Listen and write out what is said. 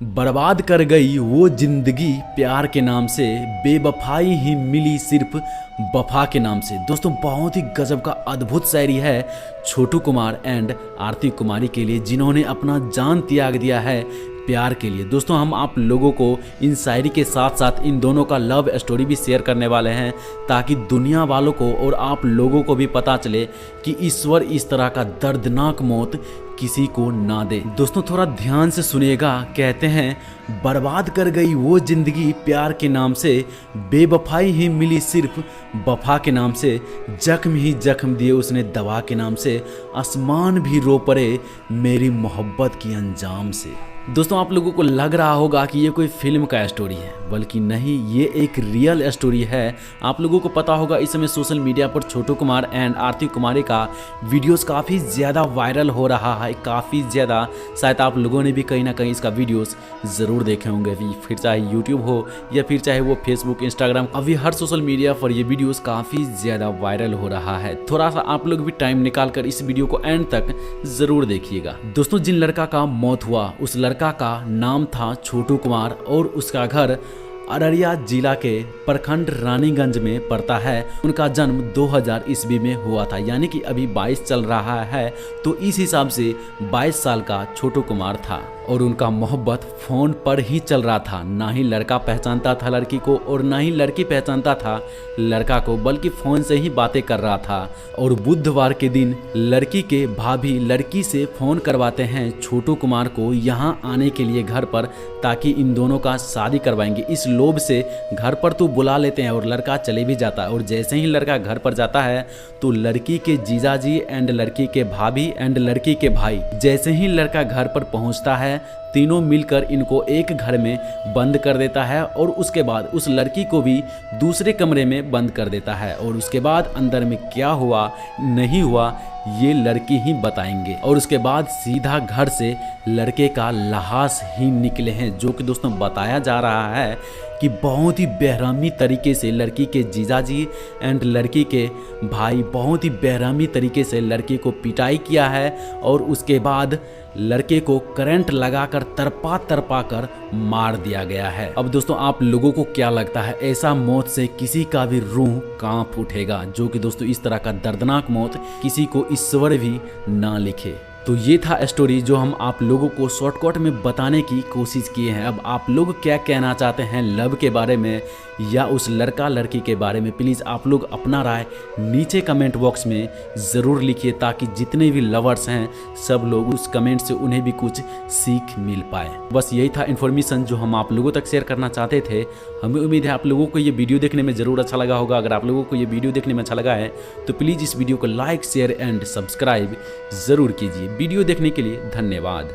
बर्बाद कर गई वो जिंदगी प्यार के नाम से, बेवफाई ही मिली सिर्फ वफा के नाम से। दोस्तों बहुत ही गजब का अद्भुत शायरी है छोटू कुमार एंड आरती कुमारी के लिए, जिन्होंने अपना जान त्याग दिया है प्यार के लिए। दोस्तों हम आप लोगों को इन शायरी के साथ साथ इन दोनों का लव स्टोरी भी शेयर करने वाले हैं, ताकि दुनिया वालों को और आप लोगों को भी पता चले कि ईश्वर इस तरह का दर्दनाक मौत किसी को ना दे। दोस्तों थोड़ा ध्यान से सुनिएगा। कहते हैं बर्बाद कर गई वो जिंदगी प्यार के नाम से, बेवफाई ही मिली सिर्फ वफा के नाम से, जख्म ही जख्म दिए उसने दवा के नाम से, आसमान भी रो पड़े मेरी मोहब्बत की अंजाम से। दोस्तों आप लोगों को लग रहा होगा कि ये कोई फिल्म का स्टोरी है, बल्कि नहीं, ये एक रियल स्टोरी है। आप लोगों को पता होगा इस समय सोशल मीडिया पर छोटू कुमार एंड आरती कुमारी का वीडियोस काफ़ी ज़्यादा वायरल हो रहा है, काफ़ी ज़्यादा। शायद आप लोगों ने भी कहीं ना कहीं इसका वीडियोस ज़रूर देखे होंगे, फिर चाहे यूट्यूब हो या फिर चाहे वो फेसबुक इंस्टाग्राम, अभी हर सोशल मीडिया पर ये वीडियोस काफ़ी ज़्यादा वायरल हो रहा है। थोड़ा सा आप लोग भी टाइम निकाल कर इस वीडियो को एंड तक ज़रूर देखिएगा। दोस्तों जिन लड़का का मौत हुआ उस लड़का का नाम था छोटू कुमार और उसका घर अररिया जिला के प्रखंड रानीगंज में पड़ता है। उनका जन्म 2000 ईस्वी में हुआ था, यानी कि अभी 22 चल रहा है, तो इस हिसाब से 22 साल का छोटू कुमार था। और उनका मोहब्बत फ़ोन पर ही चल रहा था, ना ही लड़का पहचानता था लड़की को और ना ही लड़की पहचानता था लड़का को, बल्कि फ़ोन से ही बातें कर रहा था। और बुधवार के दिन लड़की के भाभी लड़की से फ़ोन करवाते हैं छोटू कुमार को यहाँ आने के लिए घर पर, ताकि इन दोनों का शादी करवाएंगे। इस लोभ से घर पर तो बुला लेते हैं और लड़का चले भी जाता है। और जैसे ही लड़का घर पर जाता है तो लड़की के जीजाजी एंड लड़की के भाभी एंड लड़की के भाई, जैसे ही लड़का घर पर पहुंचता है, तीनों मिलकर इनको एक घर में बंद कर देता है और उसके बाद उस लड़की को भी दूसरे कमरे में बंद कर देता है। और उसके बाद अंदर में क्या हुआ नहीं हुआ ये लड़की ही बताएंगे। और उसके बाद सीधा घर से लड़के का लाश ही निकले हैं, जो कि दोस्तों बताया जा रहा है कि बहुत ही बेरहमी तरीके से लड़की के जीजाजी एंड लड़की के भाई बहुत ही बेरहमी तरीके से लड़की को पिटाई किया है। और उसके बाद लड़के को करंट लगाकर तरपा तरपा कर मार दिया गया है। अब दोस्तों आप लोगों को क्या लगता है, ऐसा मौत से किसी का भी रूह कांप उठेगा? जो कि दोस्तों इस तरह का दर्दनाक मौत किसी को ईश्वर भी ना लिखे। तो ये था स्टोरी जो हम आप लोगों को शॉर्टकट में बताने की कोशिश किए हैं। अब आप लोग क्या कहना चाहते हैं लव के बारे में या उस लड़का लड़की के बारे में, प्लीज़ आप लोग अपना राय नीचे कमेंट बॉक्स में ज़रूर लिखिए, ताकि जितने भी लवर्स हैं सब लोग उस कमेंट से उन्हें भी कुछ सीख मिल पाए। बस यही था इन्फॉर्मेशन जो हम आप लोगों तक शेयर करना चाहते थे। हमें उम्मीद है आप लोगों को ये वीडियो देखने में ज़रूर अच्छा लगा होगा। अगर आप लोगों को ये वीडियो देखने में अच्छा लगा है तो प्लीज़ इस वीडियो को लाइक शेयर एंड सब्सक्राइब ज़रूर कीजिए। वीडियो देखने के लिए धन्यवाद।